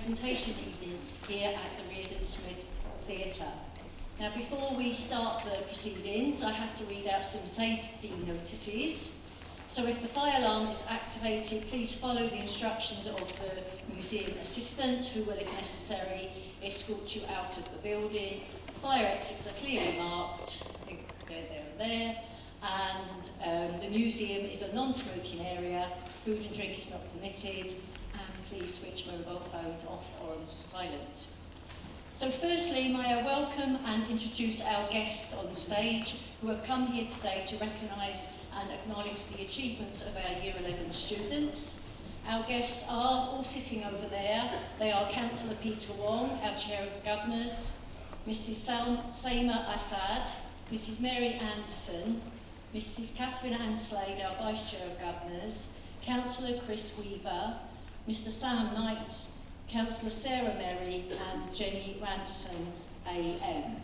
presentation evening here at the Reardon Smith Theatre. Now, before we start the proceedings, I have to read out some safety notices. So if the fire alarm is activated, please follow the instructions of the museum assistant, who will, if necessary, escort you out of the building. Fire exits are clearly marked. I think they're there and there. And the museum is a non-smoking area. Food and drink is not permitted. And please switch mobile phones off or onto silent. So firstly, may I welcome and introduce our guests on stage who have come here today to recognise and acknowledge the achievements of our Year 11 students. Our guests are all sitting over there. They are Councillor Peter Wong, our Chair of Governors, Mrs Saima Assad, Mrs Mary Anderson, Mrs Catherine Anslade, our Vice Chair of Governors, Councillor Chris Weaver, Mr Sam Knight, Councillor Sarah Merry and Jenny Ranson AM.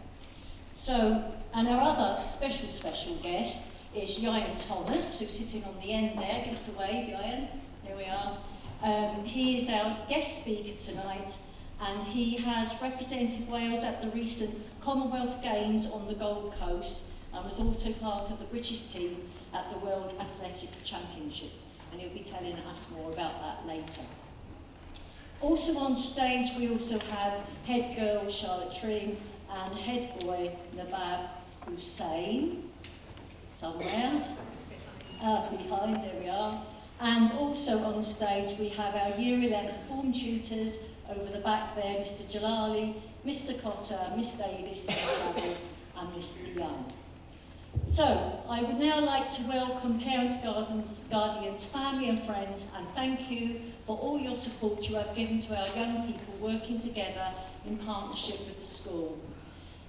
So, and our other special guest is Ian Thomas, who's sitting on the end there. Give us a wave, Ian. There we are. He is our guest speaker tonight, and he has represented Wales at the recent Commonwealth Games on the Gold Coast and was also part of the British team at the World Athletic Championships, and he'll be telling us more about that later. Also on stage we also have head girl Charlotte Tring and head boy Nabab Hussain, somewhere behind, there we are. And also on stage we have our Year 11 form tutors over the back there, Mr Jalali, Mr Cotter, Miss Davis, Miss Travis and Mr Young. So, I would now like to welcome parents, guardians, family and friends, and thank you for all your support you have given to our young people working together in partnership with the school.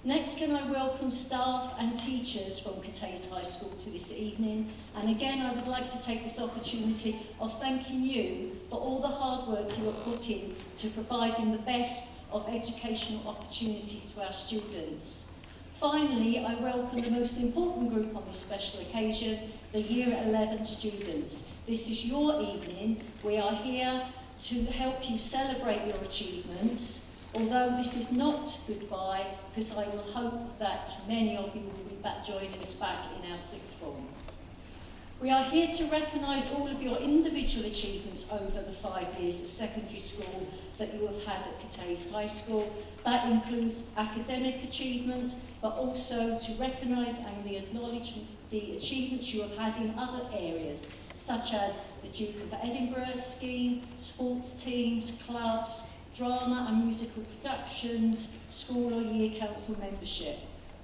Next, can I welcome staff and teachers from Cathays High School to this evening, and again I would like to take this opportunity of thanking you for all the hard work you have put in to providing the best of educational opportunities to our students. Finally, I welcome the most important group on this special occasion, the Year 11 students. This is your evening. We are here to help you celebrate your achievements, although this is not goodbye, because I will hope that many of you will be back joining us back in our sixth form. We are here to recognise all of your individual achievements over the 5 years of secondary school that you have had at Cathays High School. That includes academic achievement, but also to recognise and acknowledge the achievements you have had in other areas, such as the Duke of Edinburgh scheme, sports teams, clubs, drama and musical productions, school or year council membership.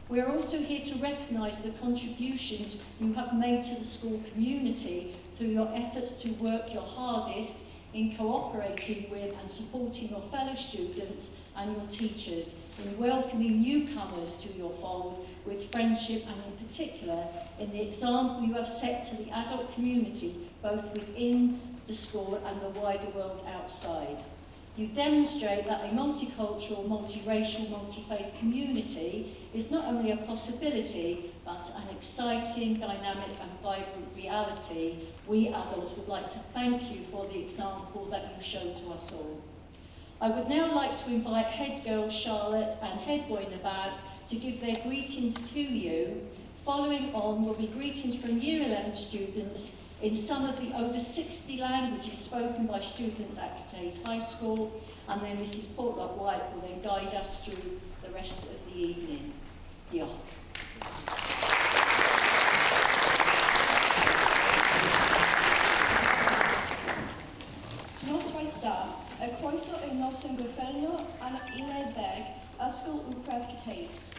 We are also here to recognise the contributions you have made to the school community through your efforts to work your hardest in cooperating with and supporting your fellow students and your teachers, in welcoming newcomers to your fold with friendship, and in particular in the example you have set to the adult community both within the school and the wider world outside. You demonstrate that a multicultural, multiracial, multi-faith community is not only a possibility, but an exciting, dynamic and vibrant reality. We adults would like to thank you for the example that you show to us all. I would now like to invite head girl Charlotte and head boy Nabab to give their greetings to you. Following on will be greetings from Year 11 students in some of the over 60 languages spoken by students at Cathays High School, and then Mrs Portlock White will then guide us through the rest of the evening. Diolch. Noswaith da, y croeso ein nos yn gyffernio an unedeg ysgol Wpres Cathays.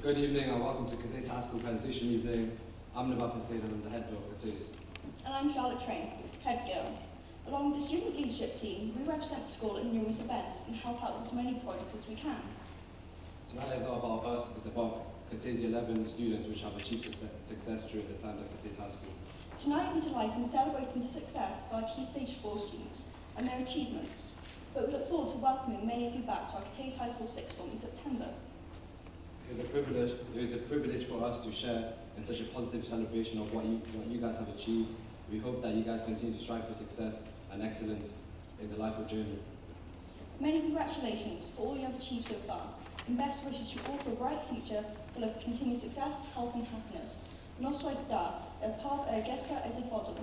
Good evening and welcome to Cathays High School Transition Evening. I'm Nabab Hussain and I'm the head girl of Cathays. And I'm Charlotte Tring, head girl. Along with the student leadership team, we represent the school in numerous events and help out with as many projects as we can. Tonight is not about us, it's about Cathays 11 students which have achieved success during the time at Cathays High School. Tonight we delight in celebrating the success of our Key Stage 4 students and their achievements, but we look forward to welcoming many of you back to our Cathays High School sixth form in September. It is a privilege for us to share in such a positive celebration of what you guys have achieved. We hope that you guys continue to strive for success and excellence in the life of journey. Many congratulations for all you have achieved so far, and best wishes to you all for a bright future full of continued success, health and happiness. Noswaith da, y pob y getha y dyfodol.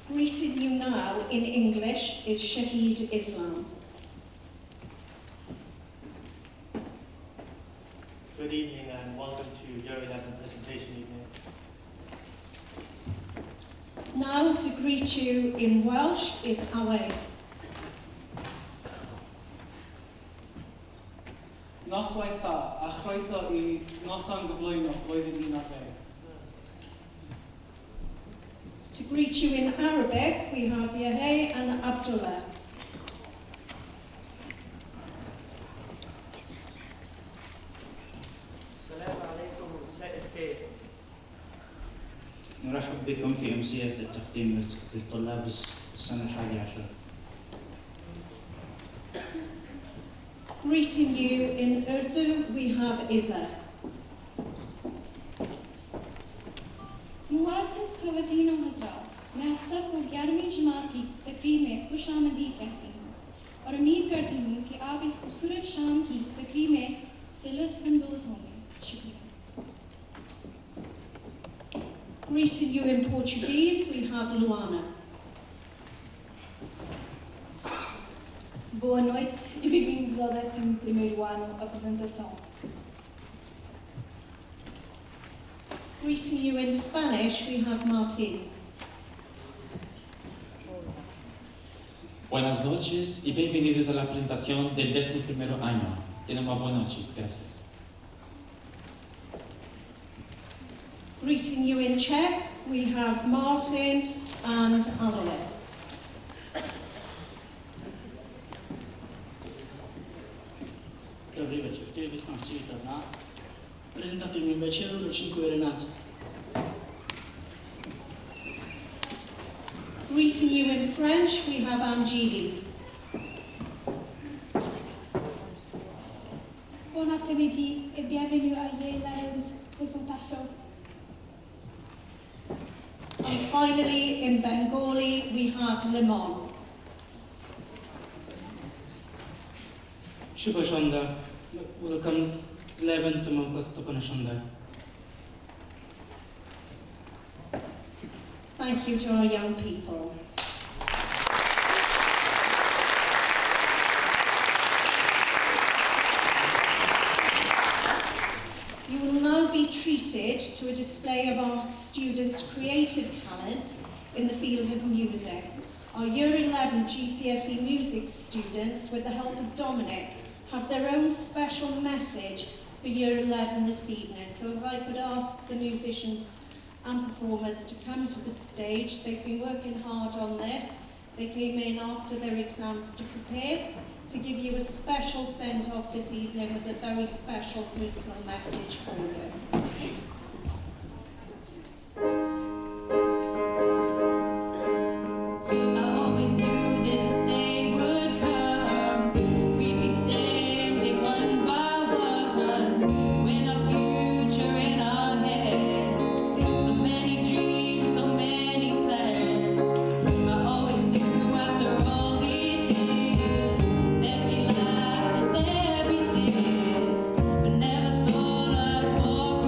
Greeting you now in English is Shaheed Islam. Good evening and welcome to Year 11 presentation evening. Now to greet you in Welsh is Aways. Noswaith dda, a chroeso I noson gyflwyno blwyddyn 11. To greet you in Arabic, we have Yahya and Abdullah. السلام عليكم ومساء الخير. نرحب بكم في أمسية التقديم للطلاب السنة 11. Greeting you in Urdu, we have Izzah. मुआज़िज़ ख़वातीन और हज़रात, मैं आप सबको 11वीं जमात की तकरीर में खुश आमदीद कहती हूँ और उम्मीद करती हूँ कि आप इस खूबसूरत शाम की तकरीर में से लुत्फ़अंदोज़ होंगे। शुक्रिया। Greeting you in Portuguese, we have Luana. Boa noite e bem-vindos ao 11º ano apresentação. Greeting you in Spanish, we have Martin. Buenas noches y bienvenidos a la presentación del 11º año. Tengan una buena noche. Gracias. Greeting you in Czech, we have Martin and Alois. Dobry wieczór, chcielibyśmy przywitać prezentatywnym wieczoru roczniku 11. Greeting you in French, we have Angeli. Bon après-midi et bienvenue à Year 11's présentation. And finally, in Bengali, we have Limon. শুভ সন্ধ্যা, welcome 11th উপস্থাপনা সন্ধ্যা। Thank you to our young people. You will now be treated to a display of our students' creative talents in the field of music. Our Year 11 GCSE music students, with the help of Dominic, have their own special message for Year 11 this evening. So if I could ask the musicians and performers to come to the stage. They've been working hard on this. They came in after their exams to prepare to give you a special send-off this evening with a very special personal message for you. Never thought I'd walk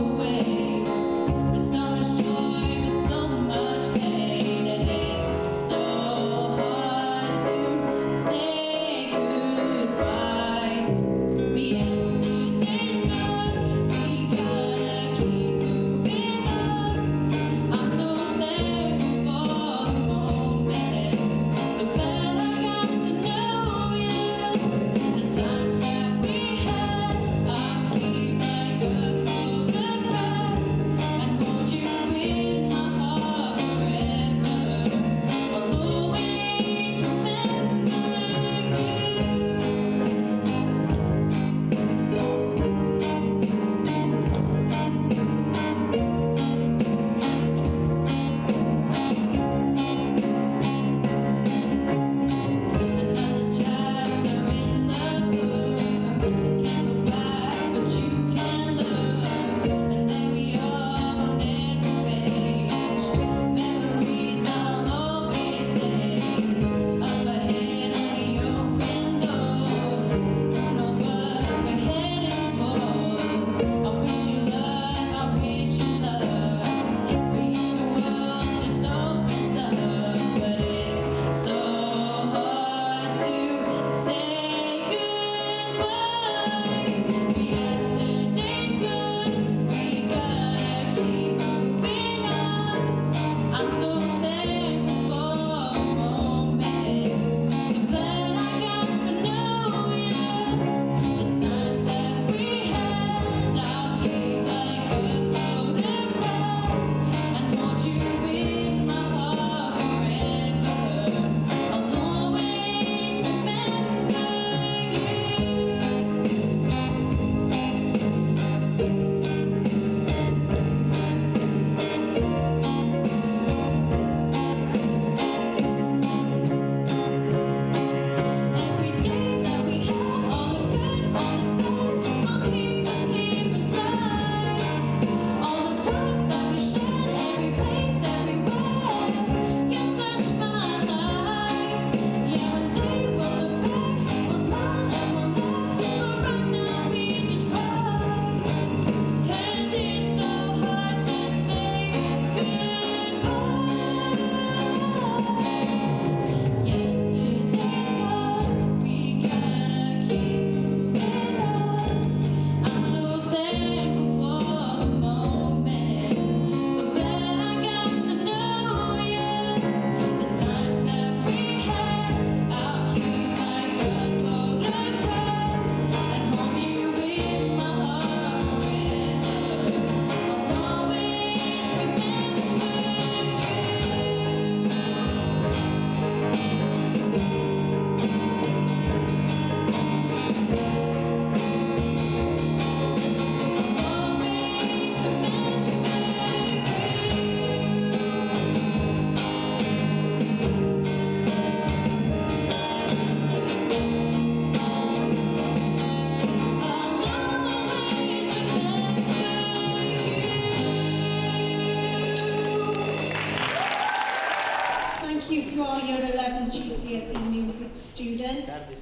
to our Year 11 GCSE music students.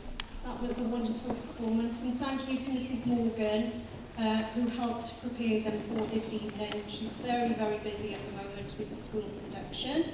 That was a wonderful performance, and thank you to Mrs Morgan, who helped prepare them for this evening. She's very, very busy at the moment with the school production,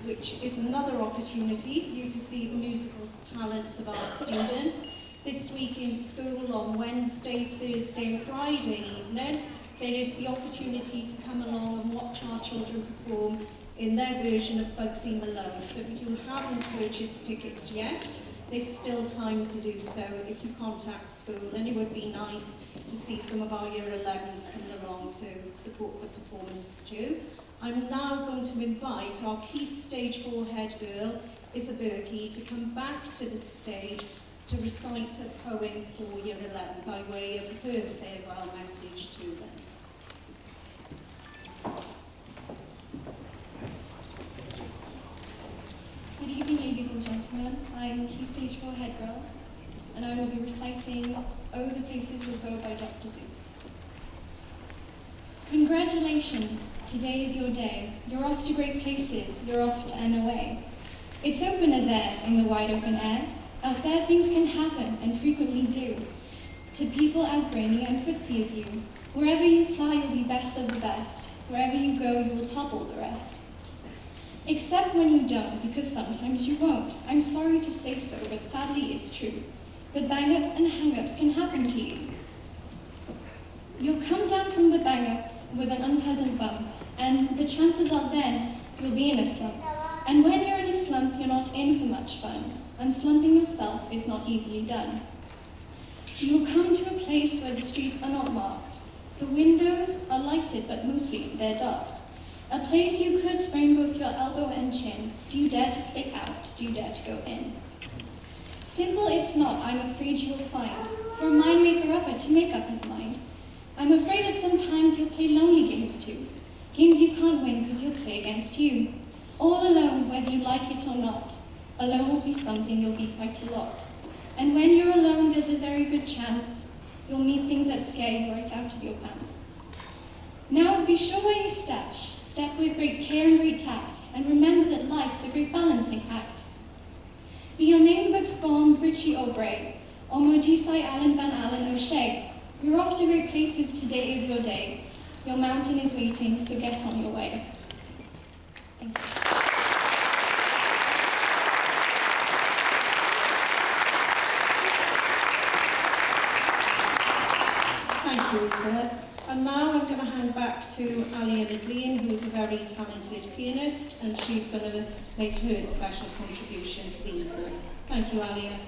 which is another opportunity for you to see the musical talents of our students. This week in school on Wednesday, Thursday and Friday evening, there is the opportunity to come along and watch our children perform in their version of Bugsy Malone. So if you haven't purchased tickets yet, there's still time to do so if you contact school, and it would be nice to see some of our Year 11s come along to support the performance too. I'm now going to invite our Key Stage 4 head girl, Isa Berkey, to come back to the stage to recite a poem for Year 11 by way of her farewell message to them. Good evening, ladies and gentlemen. I'm Key Stage 4 head girl, and I will be reciting Oh, the Places We'll Go by Dr. Seuss. Congratulations, today is your day. You're off to great places, you're off to and away. It's opener there in the wide open air. Out there things can happen, and frequently do, to people as brainy and footsie as you. Wherever you fly, you'll be best of the best. Wherever you go, you will topple the rest. Except when you don't, because sometimes you won't. I'm sorry to say so, but sadly it's true. The bang-ups and hang-ups can happen to you. You'll come down from the bang-ups with an unpleasant bump, and the chances are then you'll be in a slump. And when you're in a slump, you're not in for much fun. Unslumping yourself is not easily done. You will come to a place where the streets are not marked. The windows are lighted, but mostly they're dark. A place you could sprain both your elbow and chin. Do you dare to stay out? Do you dare to go in? Simple it's not, I'm afraid you will find, for a mind maker-upper to make up his mind. I'm afraid that sometimes you'll play lonely games too. Games you can't win because you'll play against you. All alone, whether you like it or not. Alone will be something you'll be quite a lot. And when you're alone, there's a very good chance you'll meet things that scare you right out of your pants. Now, be sure where you step. Step with great care and great tact, and remember that life's a great balancing act. Be your name Bugsbaum, Richie or Bray, or Modisai Allen Van Allen O'Shea. You're off to great places, today is your day. Your mountain is waiting, so get on your way. Thank you. Thank you, Isa. And now I'm going to hand back to Alia Nadine, who is a very talented pianist, and she's going to make her special contribution to the evening. Thank you, Alia.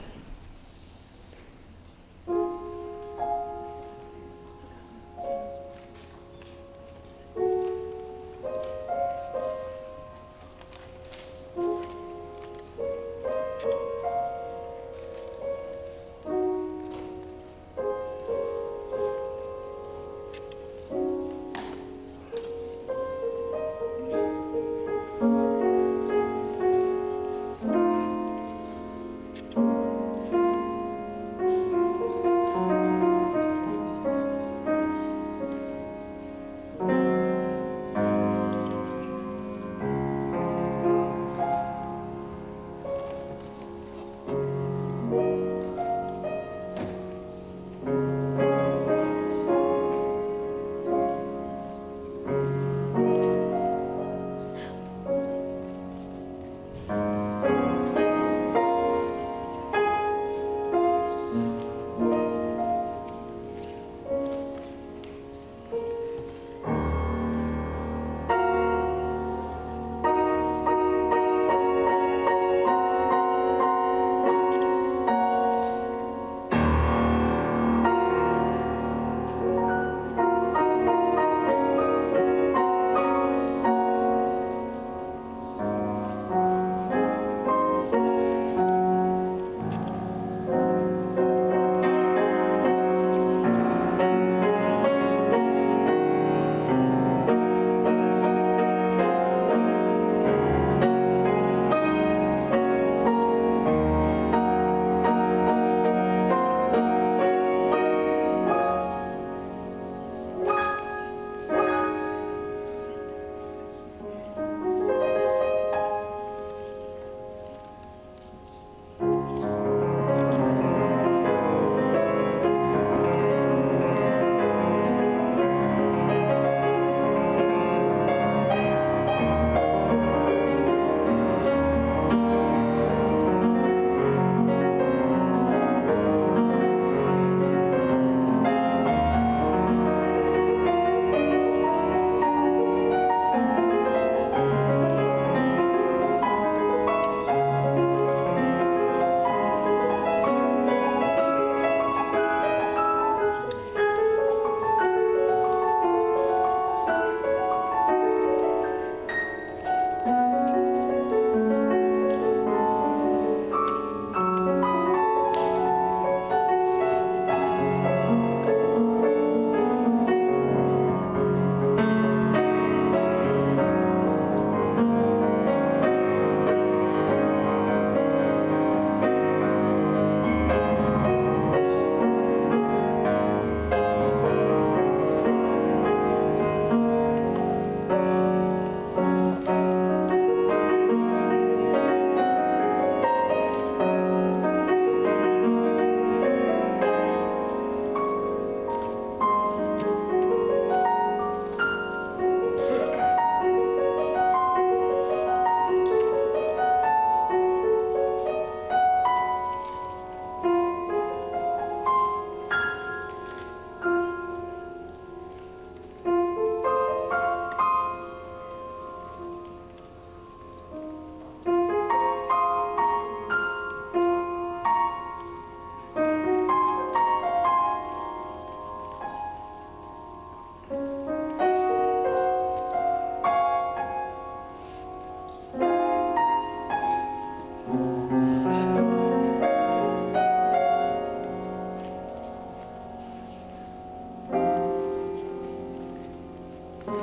Thank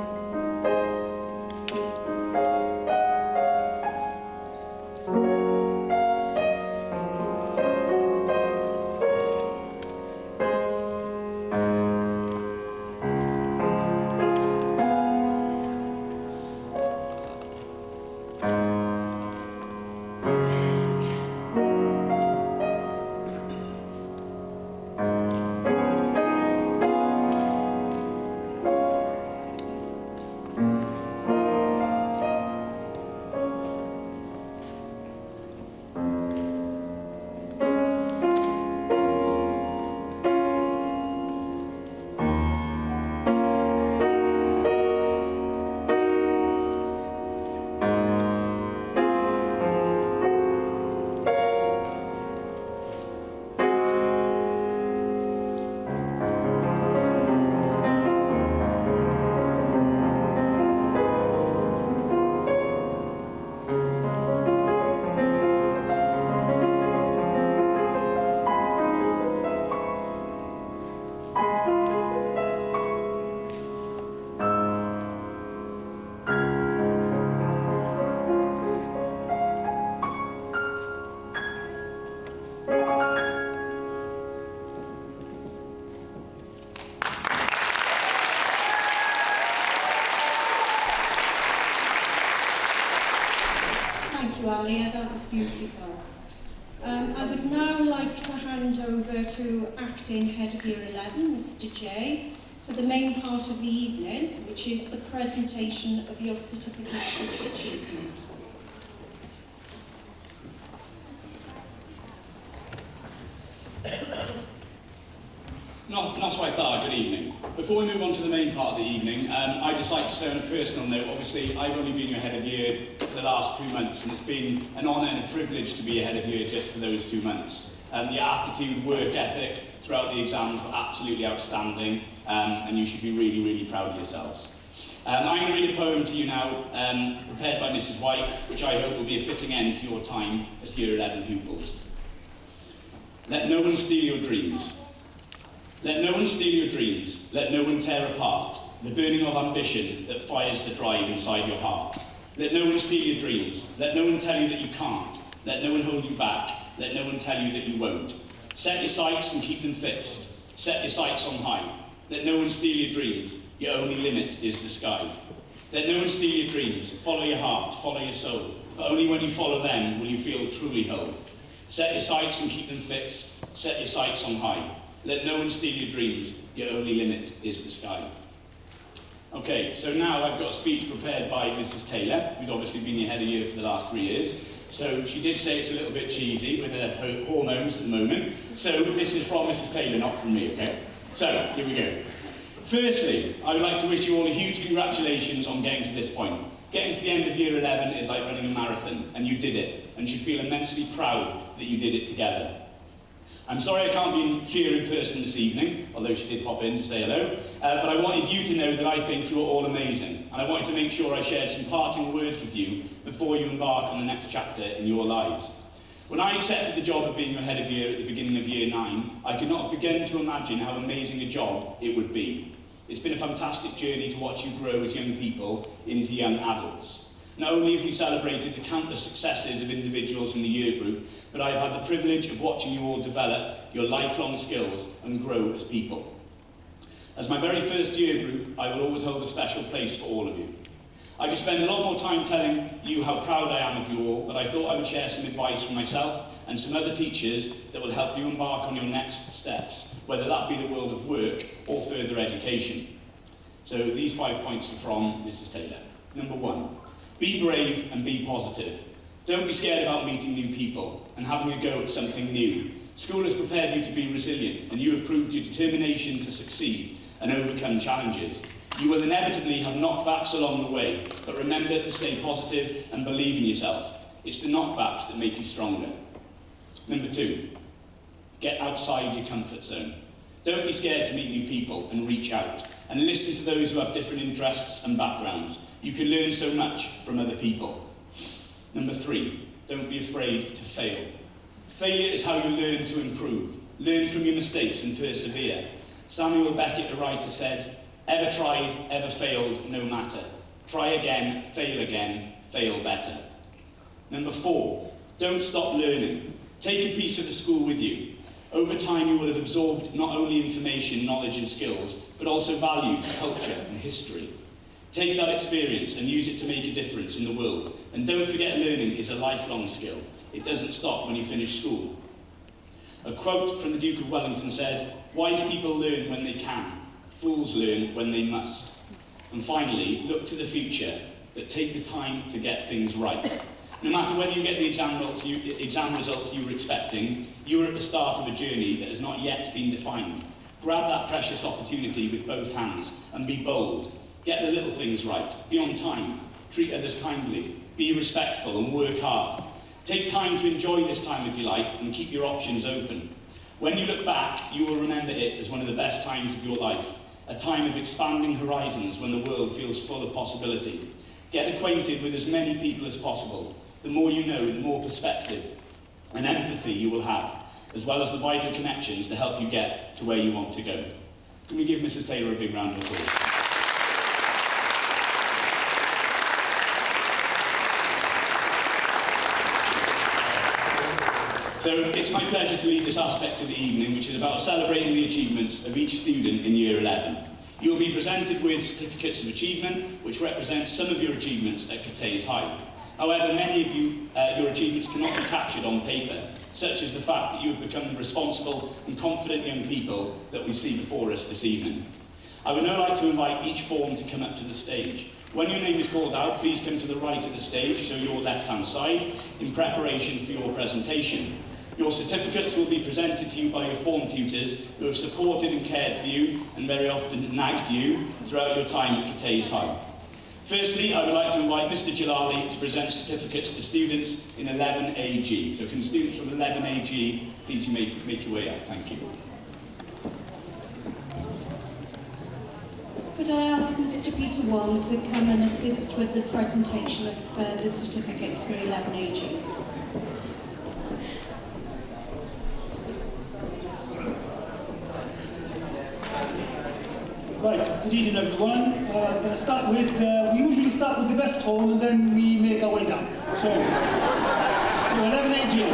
you, Alia. That was beautiful. I would now like to hand over to Acting Head of Year 11, Mr. J, for the main part of the evening, which is the presentation of your certificates of achievement. Not so I thought. Good evening. Before we move on to the main part of the evening, I'd just like to say on a personal note, obviously I've only been your head of year for the last 2 months, and it's been an honour and a privilege to be your head of year just for those 2 months. Your attitude, work ethic throughout the exams were absolutely outstanding, and you should be really, really proud of yourselves. I'm going to read a poem to you now, prepared by Mrs. White, which I hope will be a fitting end to your time as Year 11 pupils. Let no one steal your dreams. Let no one steal your dreams. Let no one tear apart the burning of ambition that fires the drive inside your heart. Let no one steal your dreams. Let no one tell you that you can't. Let no one hold you back. Let no one tell you that you won't. Set your sights and keep them fixed. Set your sights on high. Let no one steal your dreams. Your only limit is the sky. Let no one steal your dreams. Follow your heart, follow your soul. For only when you follow them will you feel truly whole. Set your sights and keep them fixed. Set your sights on high. Let no one steal your dreams. Your only limit is the sky. Okay, so now I've got a speech prepared by Mrs. Taylor, who's obviously been your head of year for the last 3 years. So she did say it's a little bit cheesy with her hormones at the moment. So this is from Mrs. Taylor, not from me, okay? So, here we go. Firstly, I would like to wish you all a huge congratulations on getting to this point. Getting to the end of year 11 is like running a marathon, and you did it, and should feel immensely proud that you did it together. I'm sorry I can't be here in person this evening, although she did pop in to say hello, but I wanted you to know that I think you are all amazing, and I wanted to make sure I shared some parting words with you before you embark on the next chapter in your lives. When I accepted the job of being your head of year at the beginning of year 9, I could not have begun to imagine how amazing a job it would be. It's been a fantastic journey to watch you grow as young people into young adults. Not only have we celebrated the countless successes of individuals in the year group, but I've had the privilege of watching you all develop your lifelong skills and grow as people. As my very first year group, I will always hold a special place for all of you. I could spend a lot more time telling you how proud I am of you all, but I thought I would share some advice from myself and some other teachers that will help you embark on your next steps, whether that be the world of work or further education. So these 5 points are from Mrs. Taylor. Number 1. Be brave and be positive. Don't be scared about meeting new people and having a go at something new. School has prepared you to be resilient, and you have proved your determination to succeed and overcome challenges. You will inevitably have knockbacks along the way, but remember to stay positive and believe in yourself. It's the knockbacks that make you stronger. Number 2, get outside your comfort zone. Don't be scared to meet new people and reach out, and listen to those who have different interests and backgrounds. You can learn so much from other people. Number 3, don't be afraid to fail. Failure is how you learn to improve. Learn from your mistakes and persevere. Samuel Beckett, a writer, said, Ever tried, ever failed, no matter. Try again, fail better. Number 4, don't stop learning. Take a piece of the school with you. Over time you will have absorbed not only information, knowledge and skills, but also values, culture and history. Take that experience and use it to make a difference in the world. And don't forget, learning is a lifelong skill. It doesn't stop when you finish school. A quote from the Duke of Wellington said, "Wise people learn when they can. Fools learn when they must." And finally, look to the future, but take the time to get things right. No matter whether you get the exam results you were expecting, you are at the start of a journey that has not yet been defined. Grab that precious opportunity with both hands and be bold. Get the little things right. Be on time. Treat others kindly. Be respectful and work hard. Take time to enjoy this time of your life and keep your options open. When you look back, you will remember it as one of the best times of your life, a time of expanding horizons when the world feels full of possibility. Get acquainted with as many people as possible. The more you know, the more perspective and empathy you will have, as well as the vital connections to help you get to where you want to go. Can we give Mrs. Taylor a big round of applause? So it's my pleasure to lead this aspect of the evening, which is about celebrating the achievements of each student in Year 11. You'll be presented with certificates of achievement, which represent some of your achievements at Cathays High. However, many of you, your achievements cannot be captured on paper, such as the fact that you have become the responsible and confident young people that we see before us this evening. I would now like to invite each form to come up to the stage. When your name is called out, please come to the right of the stage, so your left-hand side, in preparation for your presentation. Your certificates will be presented to you by your form tutors who have supported and cared for you and very often nagged you throughout your time at Cathays High. Firstly, I would like to invite Mr. Jalali to present certificates to students in 11AG. So can students from 11AG please make your way up? Thank you. Could I ask Mr. Peter Wong to come and assist with the presentation of the certificates for 11AG? Right, good evening everyone. I'm going to start with, we usually start with the best form and then we make our way down. So 11AG.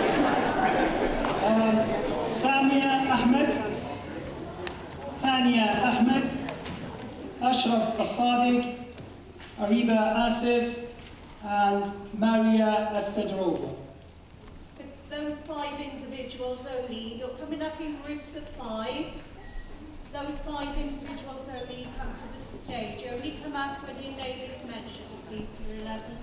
Samia Ahmed, Tania Ahmed, Ashraf Al-Sadiq, Ariba Asif, and Maria Estedorova. Those 5 individuals only, you're coming up in groups of 5. Those 5 individuals only come to the stage. You only come up when your name is mentioned, please, Year 11.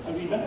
Ariba.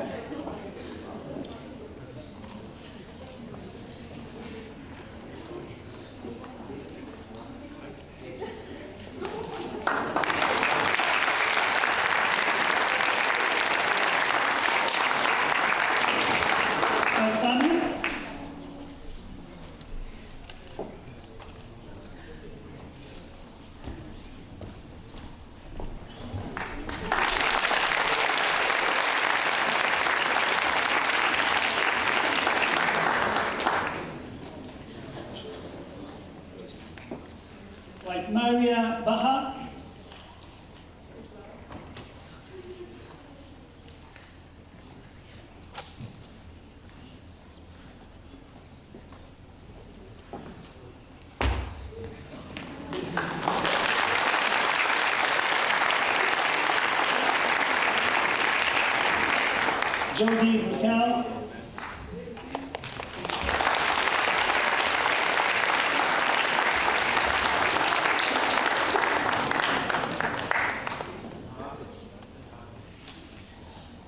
Right, Maria Baha. Jody Raquel.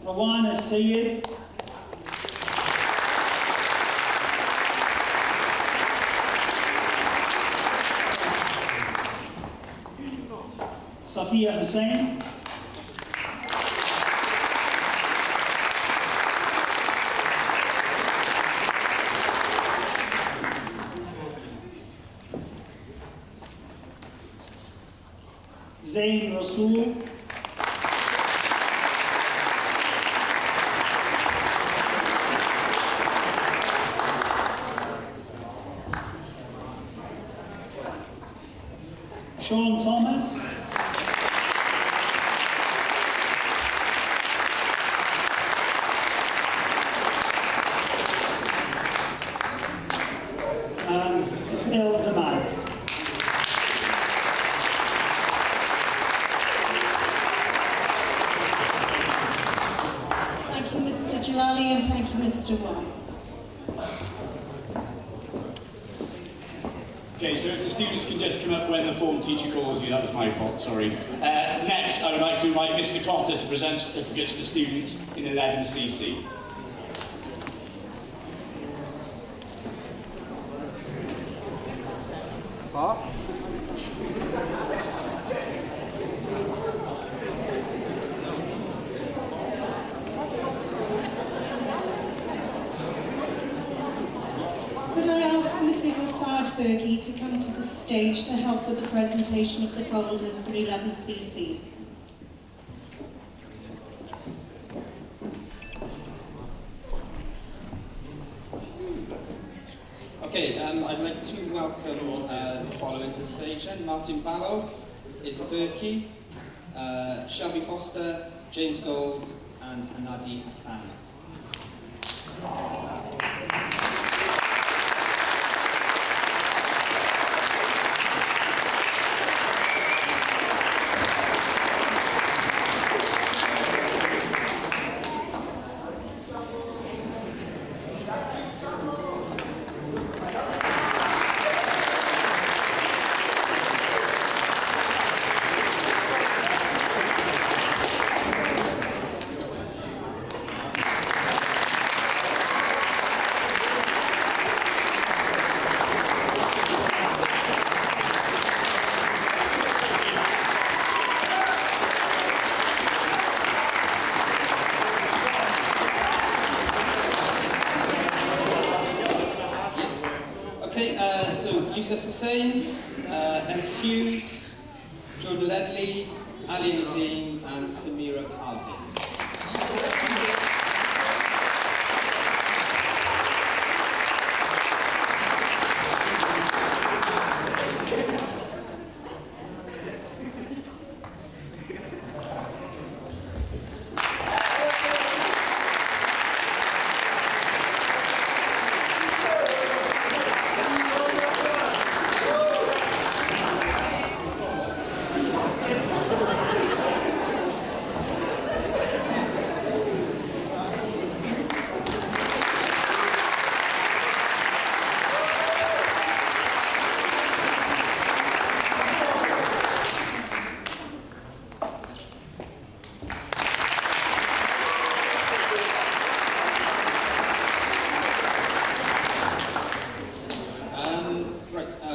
Rawana Sayed. Safiya Hussain. Zayn Rasool. Sean Thomas. And Phil Zaman. Thank you, Mr. Jalali, and thank you, Mr. Wan. Okay, so if the students can just come up when the form teacher calls you, that was my fault, sorry. Next, I would like to invite Mr. Cotter to present certificates to students in 11cc. Could I ask Mrs. Assad Berkey to come to the stage to help with the presentation of the folders for 11cc? Okay, I'd like to welcome the following to the stage then. Martin Ballow, Isa Berkey, Shelby Foster, James Gold, and Anadi Hassan. Yusuf Hussain, Alex Hughes, Jordan Ledley, Ali Uddin, and Samira Parvin.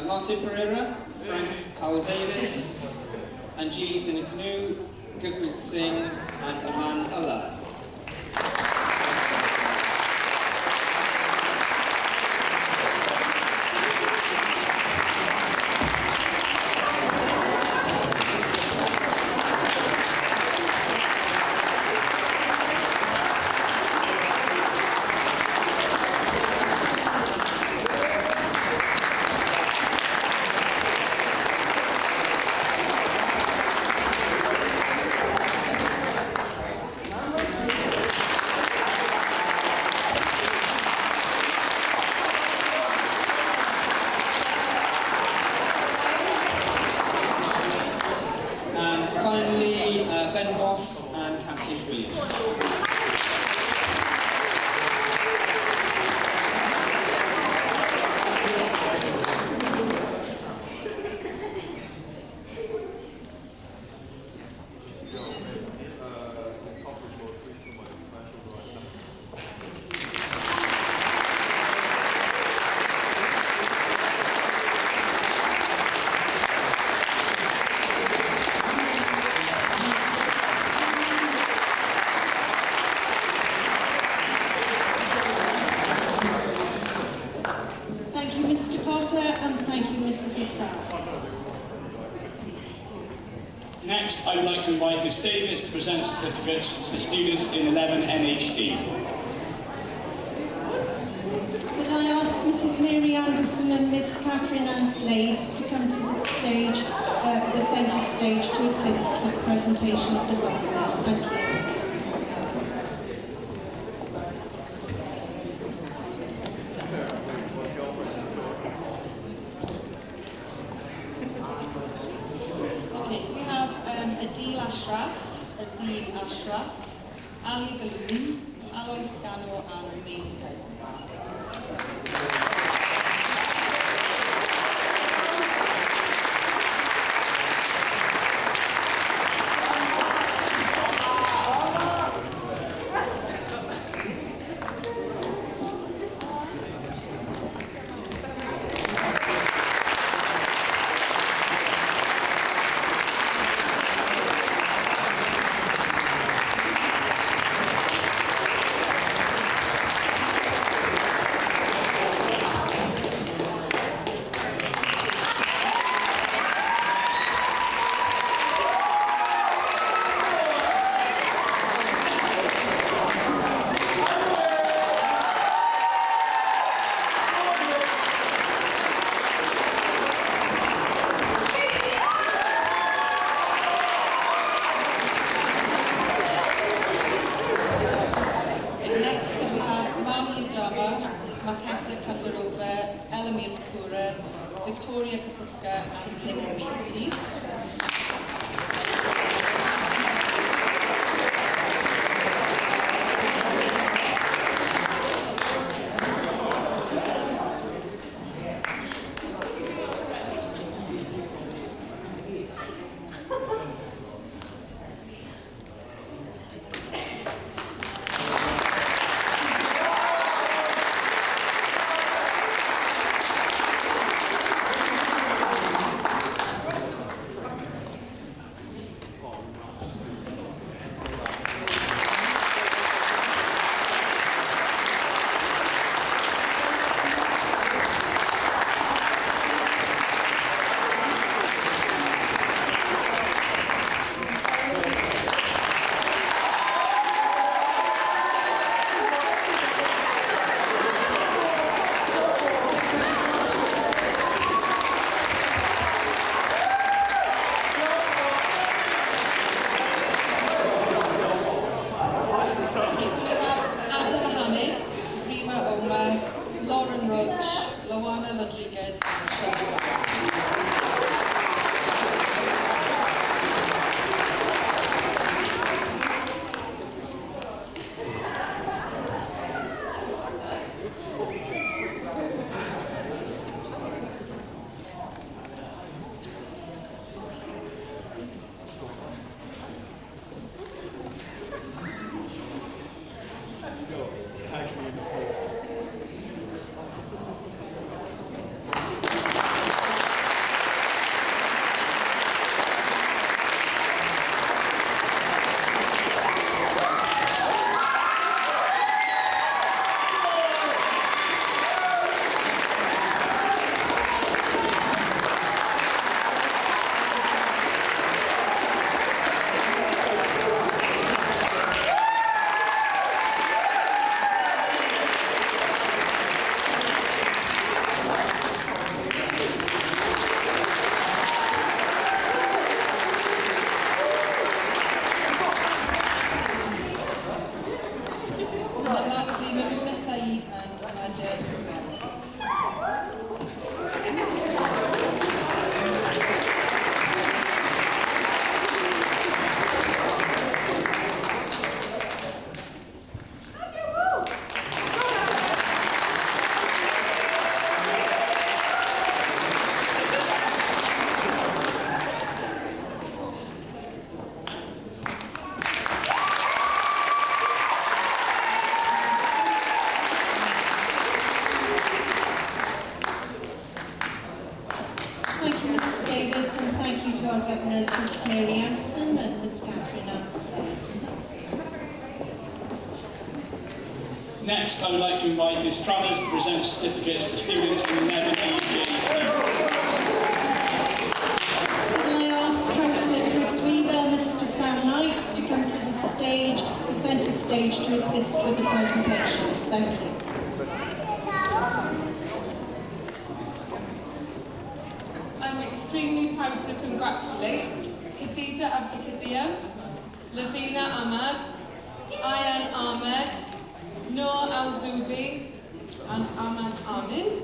Martin Pereira, Frank Howell Davis, Anjali Sinaknu, Gurpreet Singh, and Aman Allah. And Cathays Williams. Next, I would like to invite Ms Davis to present certificates to students in 11 NHD. Could I ask Mrs Mary Anderson and Miss Catherine Ann Slade to come to the stage, the centre stage, to assist with the presentation of the doctors. Thank you. Okay, we have Adil Ashraf, Azim Ashraf, Ali Galoon, Alois Scano and Maisie Head. Victoria Kapuska and Limerick, please. Miss Mary Anderson and Miss Catherine Ann Slade. Next, I would like to invite Ms Travers to present certificates to students in the 11 team. Can I ask Councillor Chris Weaver, Mr Sam Knight to come to the stage, the centre stage, to assist with the presentations. Thank you. proud to congratulate Khadija Abdikadia, Lavina Ahmad, Ayan Ahmed, Noor Al-Zubi, and Ahmad Amin.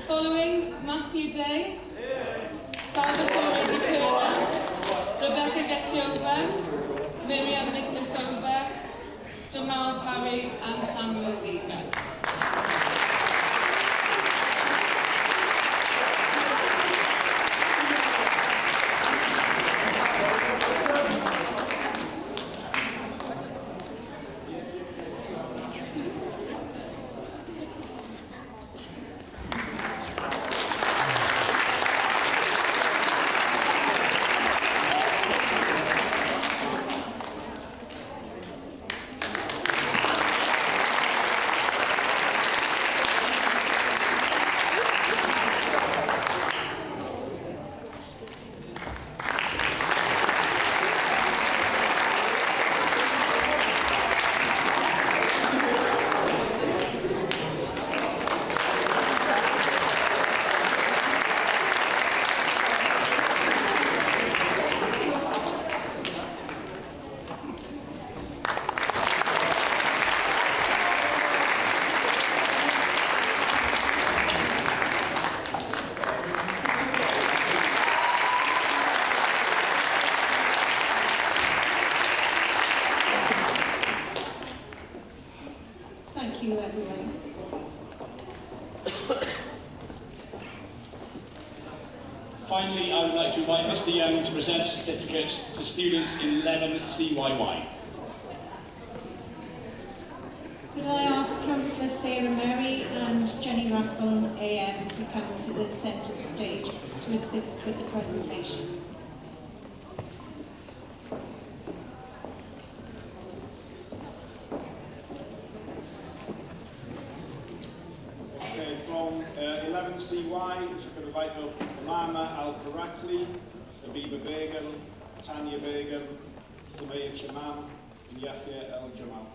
Following Matthew Day, Salvatore Di Perla, Rebecca Getchova, Miriam Nicklasova, Jamal Parry, and Samuel Zika. Thank you, everyone. Finally, I would like to invite Mr. Young to present certificates to students in 11 CYY. Could I ask Councillor Sarah Mary and Jenny Rathbone AM to come to the centre stage to assist with the presentations? Okay, from 11CY, which I could invite up Mama Al-Karakli, Habiba Begum, Tanya Begum, Samaya Chamam, and Yahya El-Jamal.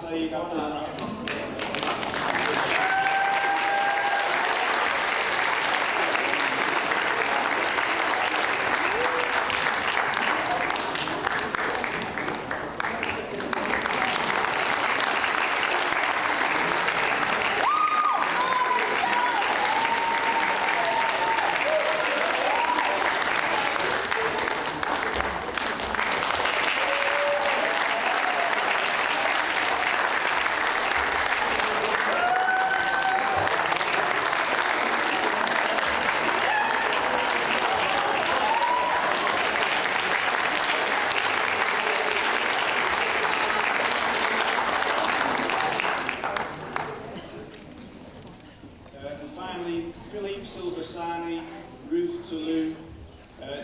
Saeed Abdul-Rahman. And finally, Philippe Silversani, Ruth Toulouse,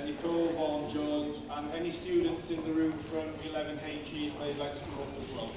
Nicole Vaughan Jones, and any students in the room from 11HE if they'd like to come up as well.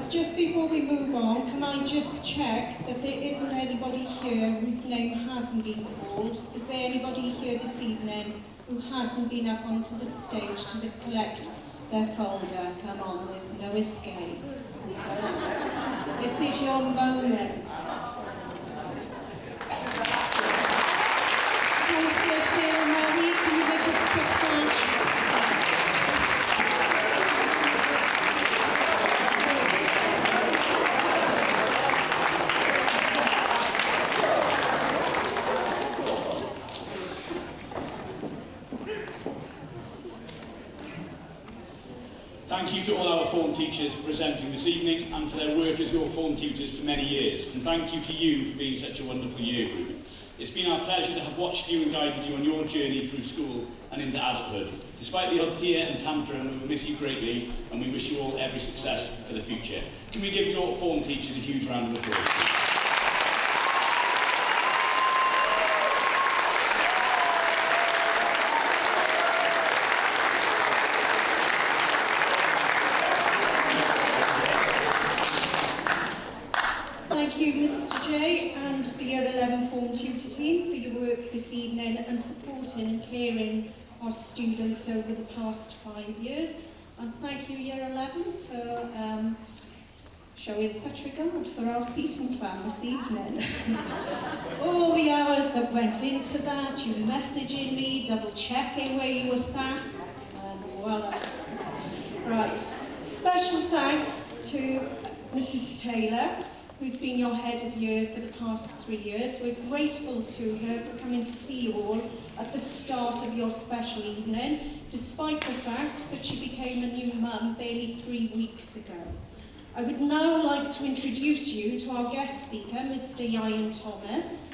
Just before we move on, can I just check that there isn't anybody here whose name hasn't been called? Is there anybody here this evening who hasn't been up onto the stage to collect their folder? Come on, there's no escape. This is your moment. Councillor Sarah Murray, can you make a quick punch? Thank you to all our form teachers for presenting this evening and for their work as your form tutors for many years. And thank you to you for being such a wonderful year group. It's been our pleasure to have watched you and guided you on your journey through school and into adulthood. Despite the odd tear and tantrum, we will miss you greatly and we wish you all every success for the future. Can we give your form teachers a huge round of applause? Thank you, Mr. J, and the Year 11 Form Tutor team for your work this evening and supporting and caring our students over the past 5 years. And thank you, Year 11, for showing such regard for our seating plan this evening. All the hours that went into that, you messaging me, double-checking where you were sat, and voila. Right. Special thanks to Mrs. Taylor, who's been your head of year for the past 3 years. We're grateful to her for coming to see you all at the start of your special evening, despite the fact that she became a new mum barely 3 weeks ago. I would now like to introduce you to our guest speaker, Mr. Ian Thomas.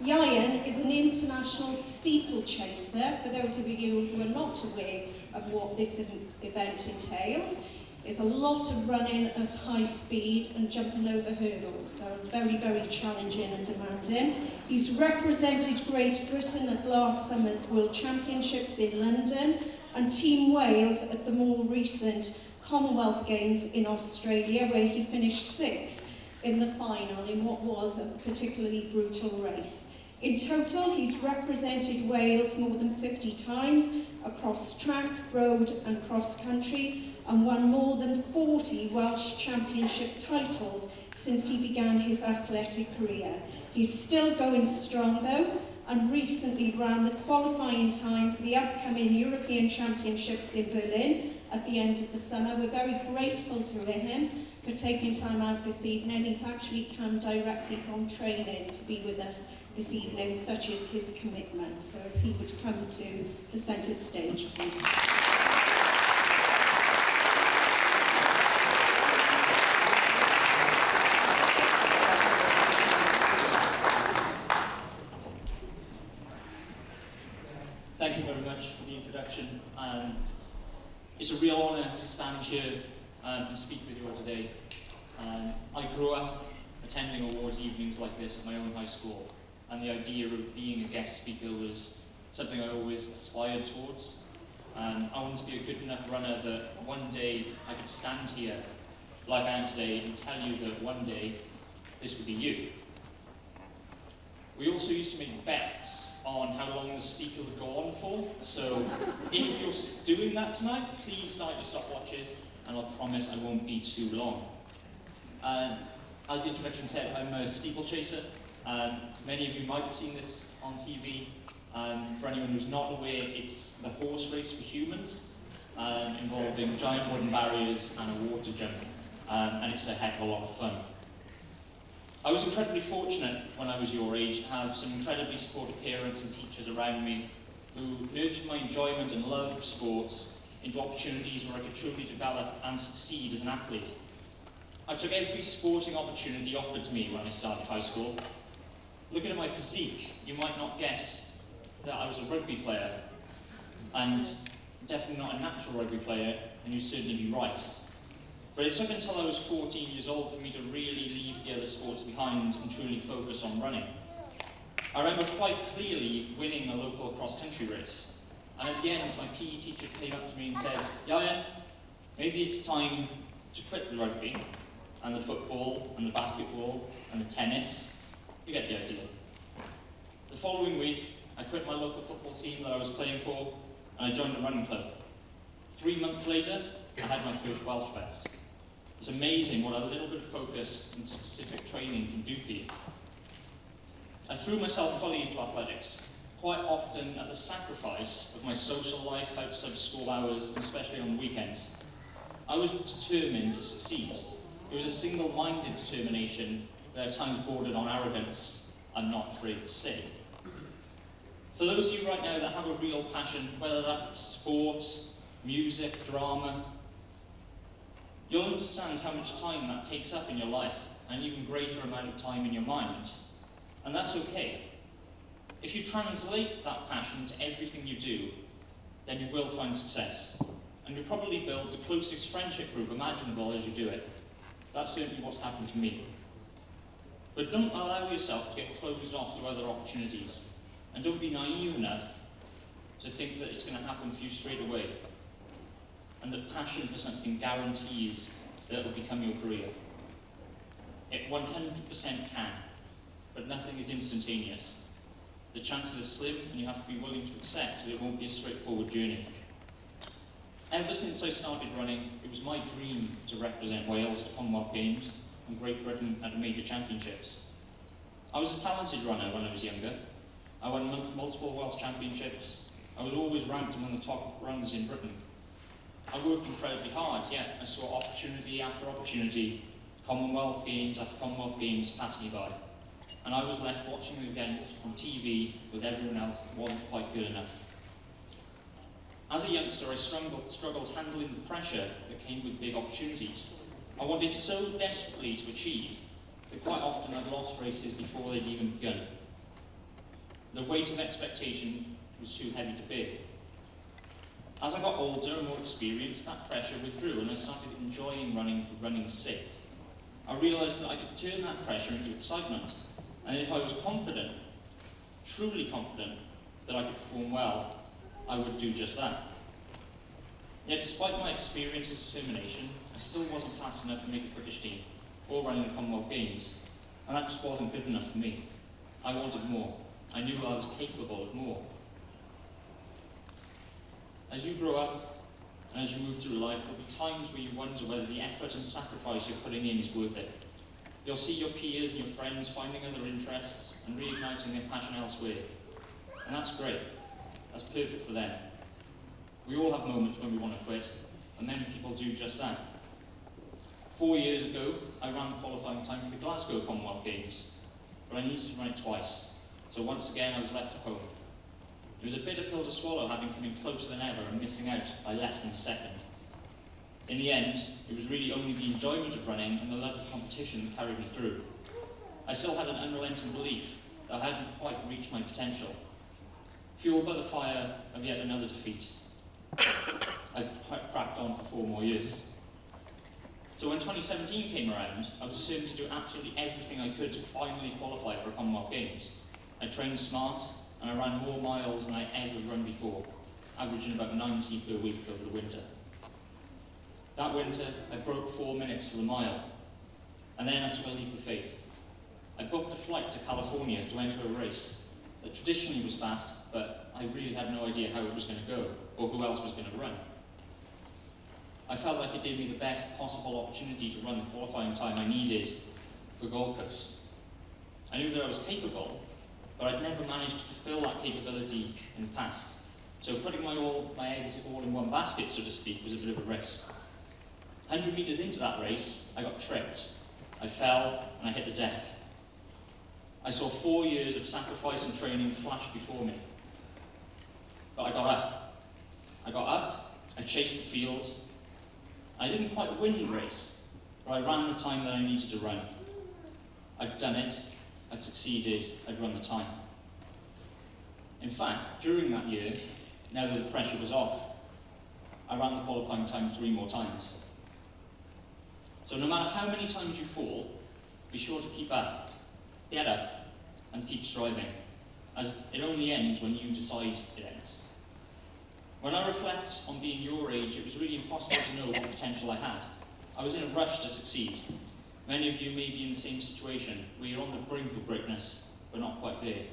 Ian is an international steeplechaser, for those of you who are not aware of what this event entails. It's a lot of running at high speed and jumping over hurdles, so very, very challenging and demanding. He's represented Great Britain at last summer's World Championships in London and Team Wales at the more recent Commonwealth Games in Australia, where he finished 6th in the final in what was a particularly brutal race. In total, he's represented Wales more than 50 times across track, road and cross-country, and won more than 40 Welsh Championship titles since he began his athletic career. He's still going strong though, and recently ran the qualifying time for the upcoming European Championships in Berlin at the end of the summer. We're very grateful to him for taking time out this evening. He's actually come directly from training to be with us this evening, such is his commitment. So if he would come to the centre stage, please. Thank you very much for the introduction. It's a real honour to stand here and speak with you all today. I grew up attending awards evenings like this at my own high school, and the idea of being a guest speaker was something I always aspired towards. I wanted to be a good enough runner that one day I could stand here like I am today and tell you that one day this would be you. We also used to make bets on how long the speaker would go on for, so if you're doing that tonight, please start your stopwatches, and I'll promise I won't be too long. As the introduction said, I'm a steeplechaser. Many of you might have seen this on TV. For anyone who's not aware, it's the horse race for humans, involving giant wooden barriers and a water jump, and it's a heck of a lot of fun. I was incredibly fortunate when I was your age to have some incredibly supportive parents and teachers around me who nurtured my enjoyment and love of sports into opportunities where I could truly develop and succeed as an athlete. I took every sporting opportunity offered to me when I started high school. Looking at my physique, you might not guess that I was a rugby player, and definitely not a natural rugby player, and you'd certainly be right. But it took until I was 14 years old for me to really leave the other sports behind and truly focus on running. I remember quite clearly winning a local cross-country race, and at the end my PE teacher came up to me and said, "Yaya, maybe it's time to quit the rugby, and the football, and the basketball, and the tennis. You get the idea." The following week, I quit my local football team that I was playing for, and I joined a running club. 3 months later, I had my first Welsh Fest. It's amazing what a little bit of focus and specific training can do for you. I threw myself fully into athletics, quite often at the sacrifice of my social life outside of school hours, and especially on the weekends. I was determined to succeed. It was a single-minded determination that at times bordered on arrogance, I'm not afraid to say. For those of you right now that have a real passion, whether that's sport, music, drama, you'll understand how much time that takes up in your life, and an even greater amount of time in your mind. And that's okay. If you translate that passion to everything you do, then you will find success. And you'll probably build the closest friendship group imaginable as you do it. That's certainly what's happened to me. But don't allow yourself to get closed off to other opportunities. And don't be naive enough to think that it's going to happen for you straight away. And that passion for something guarantees that it will become your career. It 100% can, but nothing is instantaneous. The chances are slim, and you have to be willing to accept that it won't be a straightforward journey. Ever since I started running, it was my dream to represent Wales at Commonwealth Games and Great Britain at the major championships. I was a talented runner when I was younger. I won multiple Welsh championships. I was always ranked among the top runners in Britain. I worked incredibly hard, yet I saw opportunity after opportunity, Commonwealth Games after Commonwealth Games pass me by. And I was left watching the event on TV with everyone else that wasn't quite good enough. As a youngster, I struggled handling the pressure that came with big opportunities. I wanted so desperately to achieve that quite often I'd lost races before they'd even begun. The weight of expectation was too heavy to bear. As I got older and more experienced, that pressure withdrew and I started enjoying running for running's sake. I realised that I could turn that pressure into excitement, and if I was confident, truly confident, that I could perform well, I would do just that. Yet despite my experience and determination, I still wasn't fast enough to make a British team or run in the Commonwealth Games, and that just wasn't good enough for me. I wanted more. I knew I was capable of more. As you grow up and as you move through life, there'll be times where you wonder whether the effort and sacrifice you're putting in is worth it. You'll see your peers and your friends finding other interests and reigniting their passion elsewhere. And that's great. That's perfect for them. We all have moments when we want to quit, and many people do just that. 4 years ago, I ran the qualifying time for the Glasgow Commonwealth Games, but I needed to run it twice, so once again I was left at home. It was a bitter pill to swallow, having come in closer than ever and missing out by less than a second. In the end, it was really only the enjoyment of running and the love of competition that carried me through. I still had an unrelenting belief that I hadn't quite reached my potential. Fueled by the fire of yet another defeat, I cracked on for 4 more years. So when 2017 came around, I was determined to do absolutely everything I could to finally qualify for a Commonwealth Games. I trained smart, and I ran more miles than I ever run before, averaging about 90 per week over the winter. That winter, I broke 4 minutes for the mile, and then I took a leap of faith. I booked a flight to California to enter a race that traditionally was fast, but I really had no idea how it was going to go, or who else was going to run. I felt like it gave me the best possible opportunity to run the qualifying time I needed for Gold Coast. I knew that I was capable, but I'd never managed to fulfill that capability in the past. So putting my eggs all in one basket, so to speak, was a bit of a risk. 100 metres into that race, I got tripped. I fell and I hit the deck. I saw 4 years of sacrifice and training flash before me. But I got up, I chased the field. I didn't quite win the race, but I ran the time that I needed to run. I'd done it, I'd succeeded, I'd run the time. In fact, during that year, now that the pressure was off, I ran the qualifying time 3 more times. So no matter how many times you fall, be sure to keep up, get up, and keep striving, as it only ends when you decide it ends. When I reflect on being your age, it was really impossible to know what potential I had. I was in a rush to succeed. Many of you may be in the same situation, where you're on the brink of greatness, but not quite there.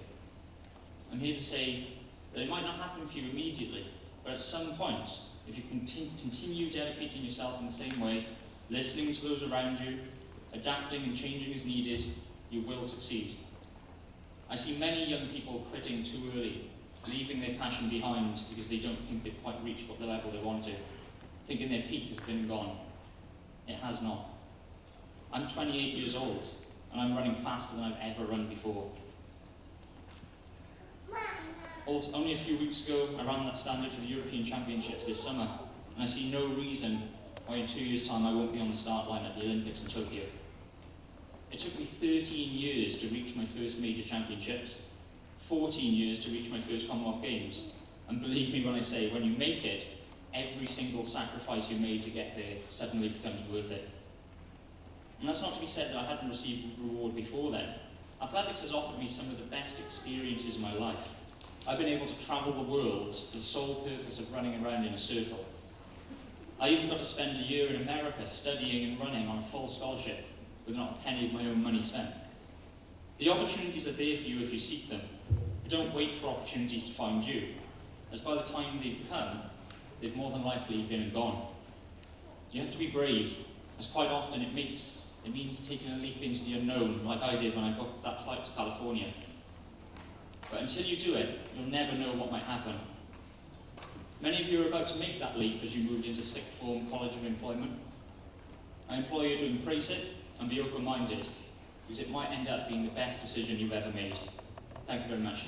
I'm here to say that it might not happen for you immediately, but at some point, if you continue dedicating yourself in the same way, listening to those around you, adapting and changing as needed, you will succeed. I see many young people quitting too early, leaving their passion behind because they don't think they've quite reached what the level they want to, thinking their peak has been gone. It has not. I'm 28 years old, and I'm running faster than I've ever run before. Also, only a few weeks ago, I ran that standard for the European Championships this summer, and I see no reason why in 2 years' time I won't be on the start line at the Olympics in Tokyo. It took me 13 years to reach my first major championships, 14 years to reach my first Commonwealth Games, and believe me when I say, when you make it, every single sacrifice you made to get there suddenly becomes worth it. And that's not to be said that I hadn't received reward before then. Athletics has offered me some of the best experiences in my life. I've been able to travel the world for the sole purpose of running around in a circle. I even got to spend a year in America studying and running on a full scholarship with not a penny of my own money spent. The opportunities are there for you if you seek them, but don't wait for opportunities to find you, as by the time they've come, they've more than likely been and gone. You have to be brave, as quite often it means taking a leap into the unknown, like I did when I booked that flight to California. But until you do it, you'll never know what might happen. Many of you are about to make that leap as you move into sixth form College of Employment. I implore you to embrace it and be open-minded, because it might end up being the best decision you've ever made. Thank you very much.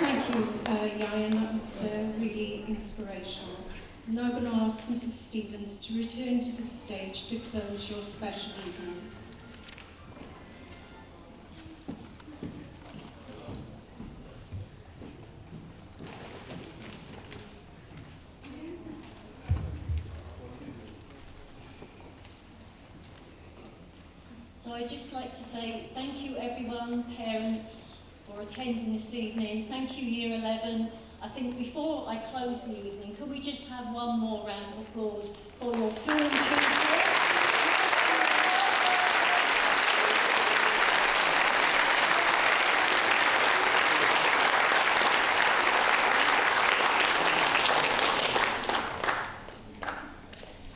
Thank you, Ian. That was really inspirational. I'm now going to ask Mrs. Stevens to return to the stage to close your special evening. So I'd just like to say thank you everyone, parents, for attending this evening. Thank you Year 11. I think before I close the evening, could we just have one more round of applause for your form tutors?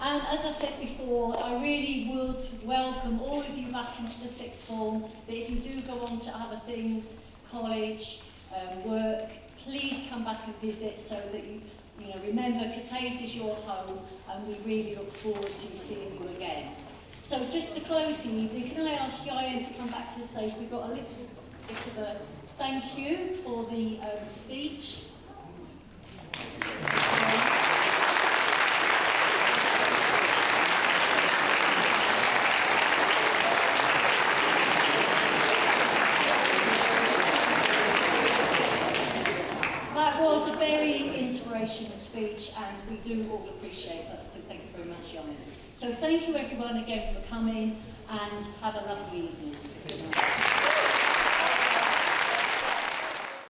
And as I said before, I really would welcome all of you back back into the sixth form, but if you do go on to other things, college, work, please come back and visit so that you remember Cathays is your home, and we really look forward to seeing you again. So just to close the evening, can I ask Yayan to come back to the stage? We've got a little bit of a thank you for the speech. That was a very inspirational speech, and we do all appreciate that, so thank you very much, Yayan. So thank you everyone again for coming, and have a lovely evening. Good night.